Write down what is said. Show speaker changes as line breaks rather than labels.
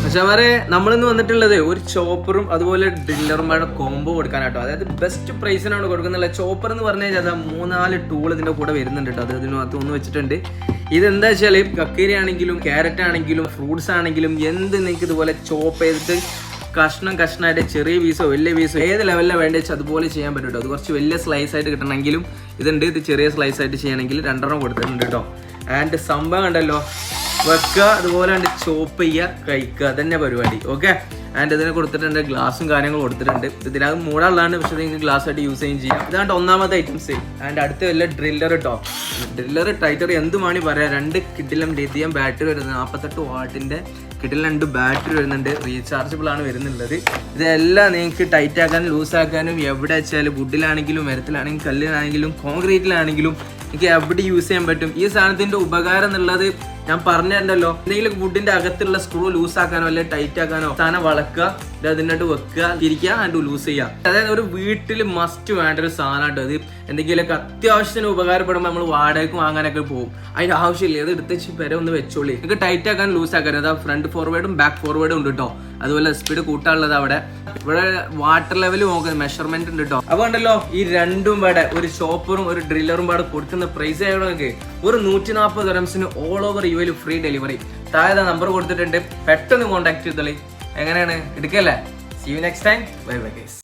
പക്ഷെ അവരെ നമ്മളിന്ന് വന്നിട്ടുള്ളത് ഒരു ചോപ്പറും അതുപോലെ ഡ്രില്ലറും കോംബോ കൊടുക്കാനാട്ടോ. അതായത് ബെസ്റ്റ് പ്രൈസിനാണ് കൊടുക്കുന്നത്. ചോപ്പർ എന്ന് പറഞ്ഞു കഴിഞ്ഞാൽ 3-4 ടൂൾ ഇതിന്റെ കൂടെ വരുന്നുണ്ട് കേട്ടോ. അത് ഇതിനകത്ത് ഒന്ന് വെച്ചിട്ടുണ്ട്. ഇതെന്താ വെച്ചാൽ കക്കേരി ആണെങ്കിലും ക്യാരറ്റ് ആണെങ്കിലും ഫ്രൂട്ട്സ് ആണെങ്കിലും എന്ത് നിങ്ങൾക്ക് ഇതുപോലെ ചോപ്പ് ചെയ്തിട്ട് കഷ്ണമായിട്ട് ചെറിയ പീസോ വലിയ പീസോ ഏത് ലെവലിലാണ് വേണ്ടി വെച്ചാൽ അതുപോലെ ചെയ്യാൻ പറ്റും കേട്ടോ. അത് കുറച്ച് വലിയ സ്ലൈസ് ആയിട്ട് കിട്ടണമെങ്കിലും ഇതുണ്ട്. ഇത് ചെറിയ സ്ലൈസ് ആയിട്ട് ചെയ്യണമെങ്കിൽ 2 കൊടുത്തിട്ടുണ്ട് കേട്ടോ. ആൻഡ് സംഭവം കണ്ടല്ലോ, വെക്കുക അതുപോലെ കണ്ട് ചോപ്പ് ചെയ്യുക, കഴിക്കുക, അതന്നെ പരിപാടി. ഓക്കെ. ആൻഡ് ഇതിനെ കൊടുത്തിട്ടുണ്ട്, ഗ്ലാസും കാര്യങ്ങളും കൊടുത്തിട്ടുണ്ട്. ഇതിനകത്ത് മൂടാനുള്ളതാണ്, പക്ഷെ നിങ്ങൾക്ക് ഗ്ലാസ് ആയിട്ട് യൂസ് ചെയ്യുകയും ചെയ്യാം. ഇതാണ്ട് ഒന്നാമത്തെ ഐറ്റംസ്. ആൻഡ് അടുത്ത വല്ല ഡ്രില്ലർ കേട്ടോ. ഡ്രില്ലർ ടൈറ്റർ എന്ത് വേണി പറയാം. 2 കിഡിലും ലിഥിയം ബാറ്ററി വരുന്നത്, 48 വാട്ടിന്റെ കിഡിൽ 2 ബാറ്ററി വരുന്നുണ്ട്. റീചാർജബിൾ ആണ് വരുന്നുള്ളത്. ഇതെല്ലാം നിങ്ങൾക്ക് ടൈറ്റ് ആക്കാനും ലൂസ് ആക്കാനും എവിടെ വെച്ചാൽ വുഡിലാണെങ്കിലും മരത്തിലാണെങ്കിലും കല്ലിലാണെങ്കിലും കോൺക്രീറ്റിലാണെങ്കിലും എനിക്ക് എവിടെ യൂസ് ചെയ്യാൻ പറ്റും. ഈ സാധനത്തിന്റെ ഉപകാരം എന്നുള്ളത് ഞാൻ പറഞ്ഞിട്ടുണ്ടല്ലോ. എന്തെങ്കിലും വുഡിന്റെ അകത്തുള്ള സ്ക്രൂ ലൂസ് ആക്കാനോ അല്ലെങ്കിൽ ടൈറ്റ് ആക്കാനോ സാധനം വളക്കുക, അതിനകത്ത് വെക്കുക, തിരിക്കുക, അതിന്റെ ലൂസ് ചെയ്യുക. അതായത് ഒരു വീട്ടിൽ മസ്റ്റ് വേണ്ട ഒരു സാധനമായിട്ട്. അത് എന്തെങ്കിലുമൊക്കെ അത്യാവശ്യത്തിന് ഉപകാരപ്പെടുമ്പോൾ നമ്മൾ വാടകയ്ക്ക് വാങ്ങാനൊക്കെ പോകും. അതിന്റെ ആവശ്യമില്ല. അത് എടുത്ത് വരെ ഒന്ന് വെച്ചോളി. നിങ്ങൾക്ക് ടൈറ്റ് ആക്കാൻ ലൂസ് ആക്കാൻ അതാ ഫ്രണ്ട് ഫോർവേഡും ബാക്ക് ഫോർവേഡും ഉണ്ട് കേട്ടോ. അതുപോലെ സ്പീഡ് കൂട്ടാനുള്ളത് അവിടെ. ഇവിടെ വാട്ടർ ലെവൽ നോക്കുന്നത് മെഷർമെന്റ് ഉണ്ട് കേട്ടോ. അപ്പൊ ഉണ്ടല്ലോ ഈ 2 പാടെ ഒരു ചോപ്പറും ഒരു ഡ്രില്ലറും പാടെ കൊടുക്കുന്ന പ്രൈസ് ആയതൊക്കെ ഒരു 140 ദിർഹംസിന് ഓൾ ഓവർ യുഎയിൽ ഫ്രീ ഡെലിവറി. താഴെ നമ്പർ കൊടുത്തിട്ടുണ്ട്, പെട്ടെന്ന് കോൺടാക്ട് ചെയ്തോളി. എങ്ങനെയാണ് എടുക്കല്ലേ? See you next time. Bye bye guys.